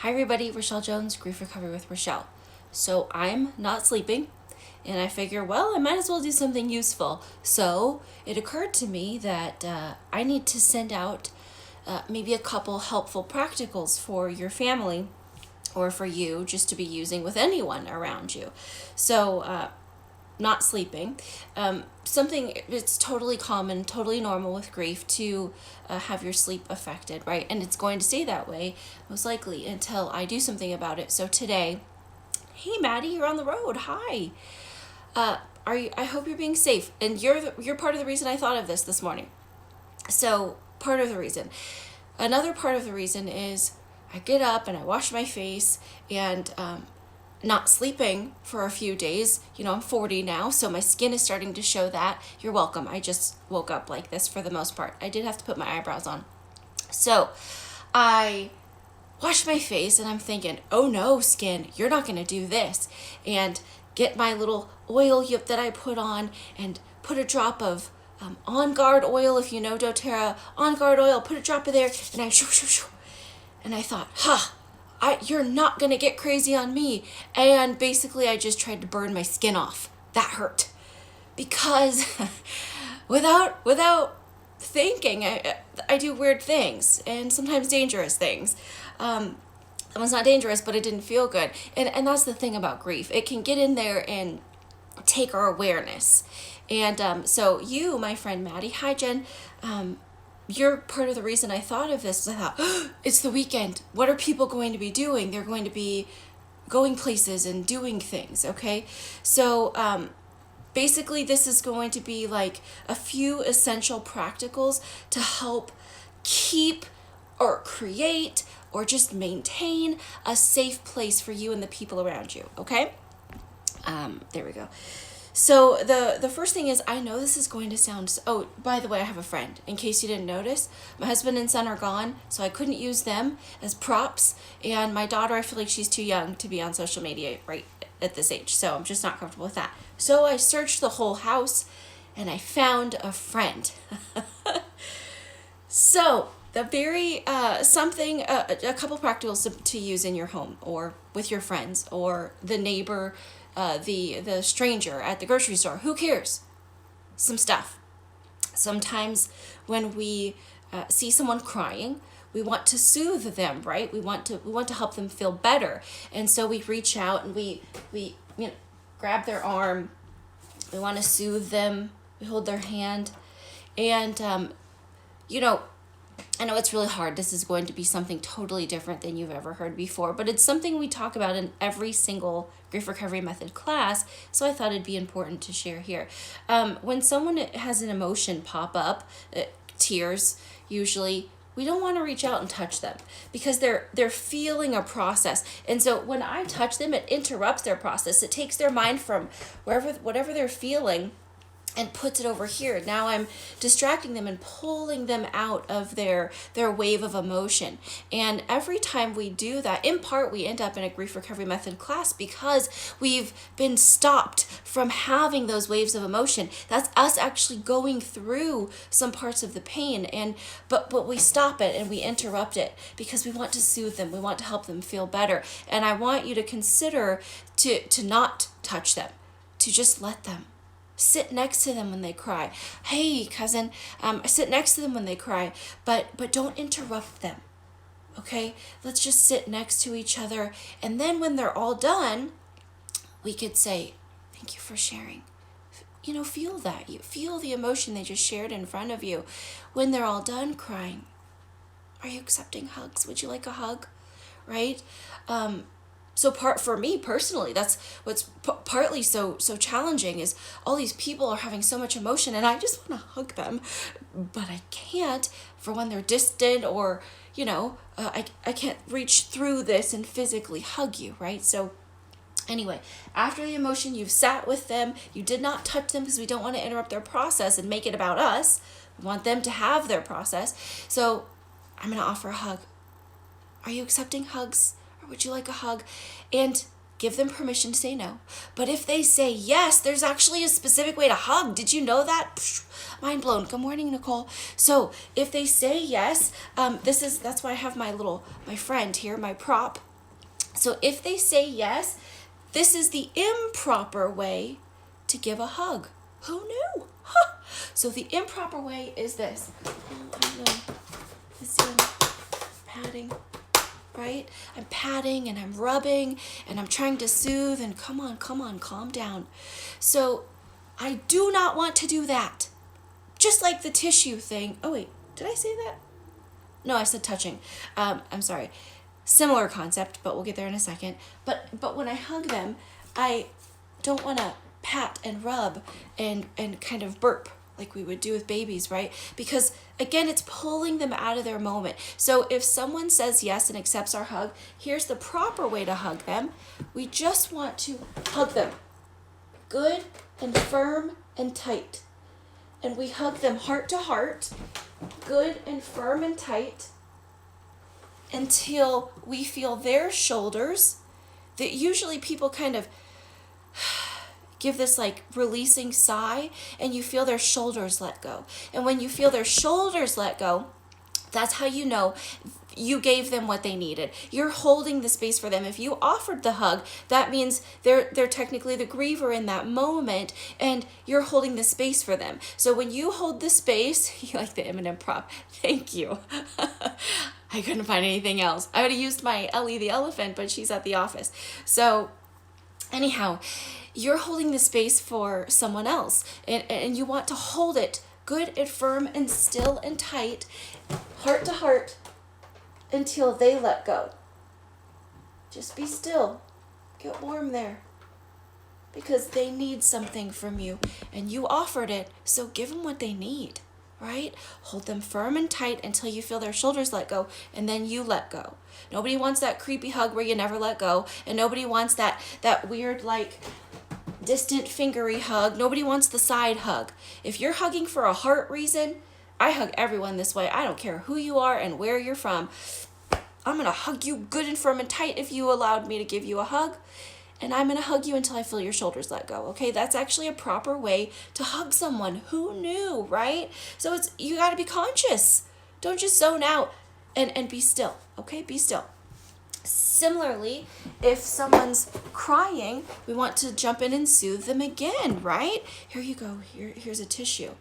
Hi everybody, Rachelle Jones, Grief Recovery with Rachelle. So I'm not sleeping and I figure, well, I might as well do something useful. So it occurred to me that I need to send out maybe a couple helpful practicals for your family or for you just to be using with anyone around you. So not sleeping. Something it's totally common, totally normal with grief to have your sleep affected, right? And it's going to stay that way most likely until I do something about it. So today, hey Maddie, you're on the road. Hi. Are you? I hope you're being safe. And you're part of the reason I thought of this morning. So part of the reason. Another part of the reason is I get up and I wash my face and not sleeping for a few days. You know, I'm 40 now, so my skin is starting to show that. You're welcome. I just woke up like this for the most part. I did have to put my eyebrows on. So I wash my face and I'm thinking, oh no, skin, you're not going to do this. And get my little oil that I put on and put a drop of On Guard oil. If you know doTERRA, On Guard oil, put a drop of there and I shoo, shoo, shoo. And I thought, you're not going to get crazy on me. And basically I just tried to burn my skin off. That hurt. Because without thinking, I do weird things and sometimes dangerous things. It was not dangerous, but it didn't feel good. And that's the thing about grief. It can get in there and take our awareness. And so you, my friend Maddie, hi Jen, you're part of the reason I thought of this. I thought, it's the weekend. What are people going to be doing? They're going to be going places and doing things, okay? So basically this is going to be like a few essential practicals to help keep or create or just maintain a safe place for you and the people around you, okay? There we go. So the first thing is, I know this is going to sound, oh, by the way, I have a friend, in case you didn't notice. My husband and son are gone, so I couldn't use them as props, and my daughter, I feel like she's too young to be on social media right at this age, so I'm just not comfortable with that. So I searched the whole house, and I found a friend. So the very a couple practicals to use in your home or with your friends or the neighbor, the stranger at the grocery store. Who cares? Some stuff. Sometimes when we see someone crying, we want to soothe them, right? We want to help them feel better, and so we reach out and we grab their arm. We want to soothe them. We hold their hand, and I know it's really hard. This is going to be something totally different than you've ever heard before, but it's something we talk about in every single grief recovery method class, so I thought it'd be important to share here. When someone has an emotion pop up, tears usually, we don't want to reach out and touch them because they're feeling a process. And so when I touch them, it interrupts their process. It takes their mind from whatever they're feeling and puts it over here. Now I'm distracting them and pulling them out of their wave of emotion. And every time we do that, in part, we end up in a grief recovery method class because we've been stopped from having those waves of emotion. That's us actually going through some parts of the pain, but we stop it and we interrupt it because we want to soothe them. We want to help them feel better. And I want you to consider to not touch them, to just let them. Sit next to them when they cry. Hey, cousin, sit next to them when they cry, but don't interrupt them, okay? Let's just sit next to each other, and then when they're all done, we could say, thank you for sharing. Feel that. You feel the emotion they just shared in front of you. When they're all done crying, are you accepting hugs? Would you like a hug? Right? So for me personally, that's what's partly so challenging is all these people are having so much emotion and I just want to hug them, but I can't for when they're distant or, I can't reach through this and physically hug you, right? So anyway, after the emotion, you've sat with them, you did not touch them because we don't want to interrupt their process and make it about us. We want them to have their process. So I'm going to offer a hug. Are you accepting hugs? Would you like a hug? And give them permission to say no. But if they say yes, there's actually a specific way to hug. Did you know that? Mind blown. Good morning, Nicole. So if they say yes, that's why I have my friend here, my prop. So if they say yes, this is the improper way to give a hug. Who knew? Huh. So the improper way is this. Oh, I know. I'm patting, right? I'm patting and I'm rubbing and I'm trying to soothe and come on, calm down. So I do not want to do that. Just like the tissue thing. Oh wait, did I say that? No, I said touching. I'm sorry. Similar concept, but we'll get there in a second. But when I hug them, I don't want to pat and rub and kind of burp like we would do with babies, right? Because again, it's pulling them out of their moment. So if someone says yes and accepts our hug, here's the proper way to hug them. We just want to hug them good and firm and tight. And we hug them heart to heart, good and firm and tight, until we feel their shoulders. That usually people kind of give this like releasing sigh, and you feel their shoulders let go. And when you feel their shoulders let go, that's how you know you gave them what they needed. You're holding the space for them. If you offered the hug, that means they're technically the griever in that moment, and you're holding the space for them. So when you hold the space, you like the Eminem prop. Thank you. I couldn't find anything else. I would have used my Ellie the elephant, but she's at the office. So anyhow, you're holding the space for someone else, and you want to hold it good and firm and still and tight, heart to heart, until they let go. Just be still. Get warm there. Because they need something from you, and you offered it, so give them what they need, right? Hold them firm and tight until you feel their shoulders let go, and then you let go. Nobody wants that creepy hug where you never let go, and nobody wants that weird, like, distant fingery hug. Nobody wants the side hug. If you're hugging for a heart reason, I hug everyone this way. I don't care who you are and where you're from. I'm going to hug you good and firm and tight if you allowed me to give you a hug. And I'm going to hug you until I feel your shoulders let go. Okay, that's actually a proper way to hug someone. Who knew, right? So you got to be conscious. Don't just zone out and be still. Okay, be still. Similarly, if someone's crying, we want to jump in and soothe them again, right? Here you go. Here's a tissue.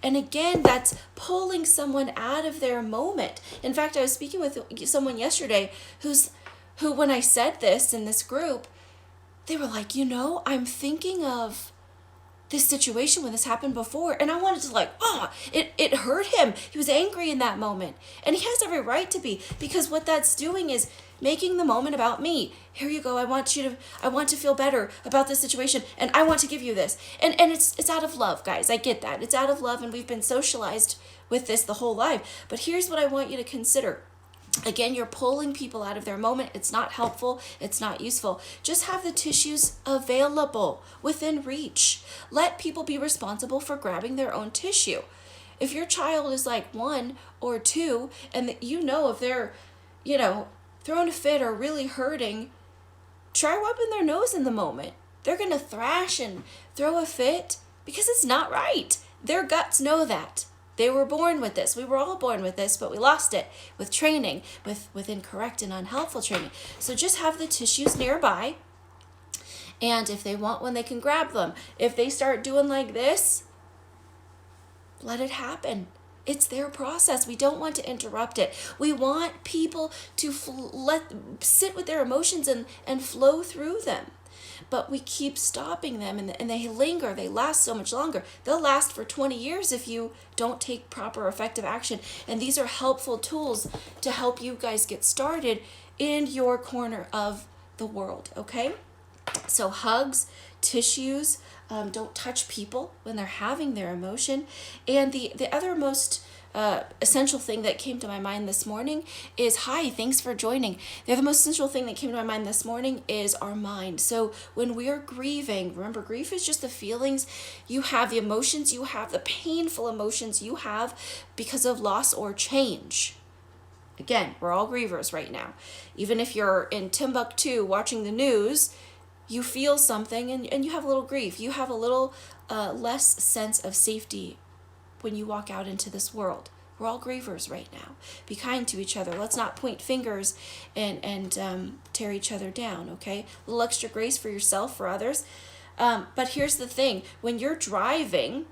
And again, that's pulling someone out of their moment. In fact, I was speaking with someone yesterday who, when I said this in this group, they were like, I'm thinking of this situation when this happened before, and I wanted to it hurt him. He was angry in that moment, and he has every right to be, because what that's doing is making the moment about me. Here you go. I want to feel better about this situation, and I want to give you this. And it's out of love, guys. I get that. It's out of love, and we've been socialized with this the whole life. But here's what I want you to consider. Again, you're pulling people out of their moment. It's not helpful. It's not useful. Just have the tissues available within reach. Let people be responsible for grabbing their own tissue. If your child is like 1 or 2, and if they're, throwing a fit or really hurting, try rubbing their nose in the moment. They're going to thrash and throw a fit because it's not right. Their guts know that. They were born with this. We were all born with this, but we lost it with training, with incorrect and unhelpful training. So just have the tissues nearby, and if they want one, they can grab them. If they start doing like this, let it happen. It's their process. We don't want to interrupt it. We want people to sit with their emotions and flow through them. But we keep stopping them, and they linger. They last so much longer. They'll last for 20 years if you don't take proper effective action. And these are helpful tools to help you guys get started in your corner of the world, okay? So hugs, tissues, don't touch people when they're having their emotion. And the other most essential thing that came to my mind this morning is, hi, thanks for joining. The other most essential thing that came to my mind this morning is our mind. So when we are grieving, remember, grief is just the feelings you have, the emotions you have, the painful emotions you have because of loss or change. Again, we're all grievers right now. Even if you're in Timbuktu watching the news, you feel something and you have a little grief. You have a little less sense of safety when you walk out into this world. We're all grievers right now. Be kind to each other. Let's not point fingers and tear each other down, okay? A little extra grace for yourself, for others. But here's the thing. When you're driving,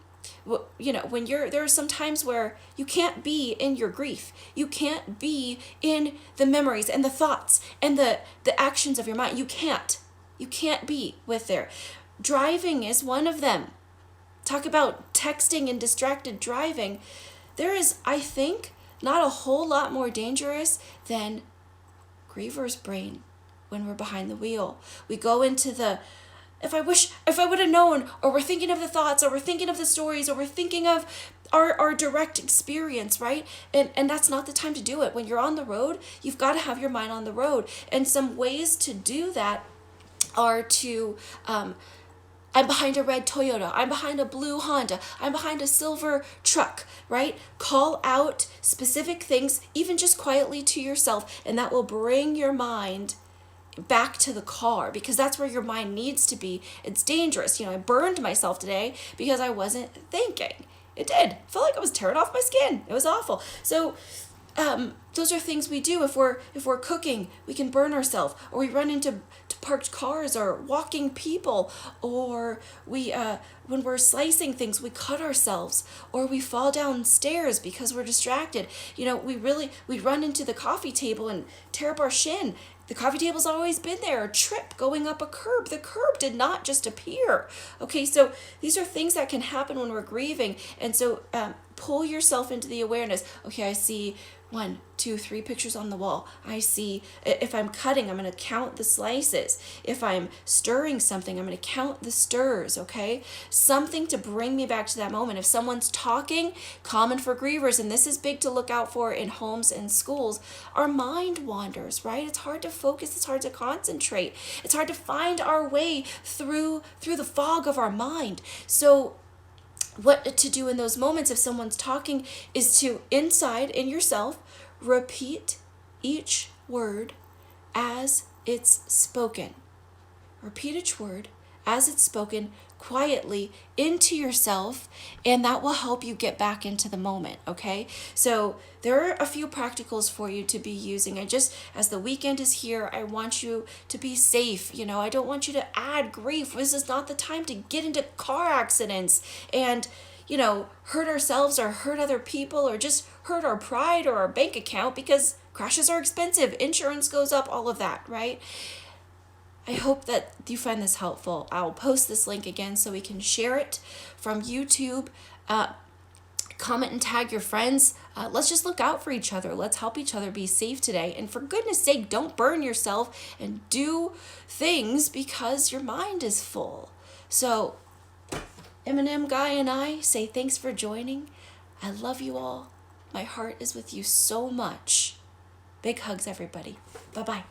there are some times where you can't be in your grief. You can't be in the memories and the thoughts and the actions of your mind. You can't be with there. Driving is one of them. Talk about texting and distracted driving. There is, I think, not a whole lot more dangerous than griever's brain when we're behind the wheel. We go into the, if I would have known, or we're thinking of the thoughts, or we're thinking of the stories, or we're thinking of our direct experience, right? And that's not the time to do it. When you're on the road, you've got to have your mind on the road. And some ways to do that are to, I'm behind a red Toyota, I'm behind a blue Honda, I'm behind a silver truck, right? Call out specific things, even just quietly to yourself, and that will bring your mind back to the car, because that's where your mind needs to be. It's dangerous. I burned myself today because I wasn't thinking. It did. I felt like I was tearing off my skin. It was awful. So those are things we do. If we're cooking, we can burn ourselves, or we run into parked cars or walking people, or we when we're slicing things, we cut ourselves, or we fall downstairs because we're distracted. We run into the coffee table and tear up our shin. The coffee table's always been there. A trip going up a curb. The curb did not just appear. Okay, so these are things that can happen when we're grieving. And so pull yourself into the awareness. Okay, I see 1, 2, 3 pictures on the wall. I see, if I'm cutting, I'm going to count the slices. If I'm stirring something, I'm going to count the stirs, okay? Something to bring me back to that moment. If someone's talking, common for grievers, and this is big to look out for in homes and schools, our mind wanders, right? It's hard to focus. It's hard to concentrate. It's hard to find our way through the fog of our mind. So what to do in those moments if someone's talking is to, inside in yourself, repeat each word as it's spoken. Repeat each word as it's spoken quietly into yourself, and that will help you get back into the moment, okay? So there are a few practicals for you to be using. As the weekend is here, I want you to be safe. I don't want you to add grief. This is not the time to get into car accidents and hurt ourselves or hurt other people or just hurt our pride or our bank account, because crashes are expensive, insurance goes up, all of that, right? I hope that you find this helpful. I'll post this link again so we can share it from YouTube. Comment and tag your friends. Let's just look out for each other. Let's help each other be safe today. And for goodness sake, don't burn yourself and do things because your mind is full. So Eminem Guy and I say thanks for joining. I love you all. My heart is with you so much. Big hugs, everybody. Bye-bye.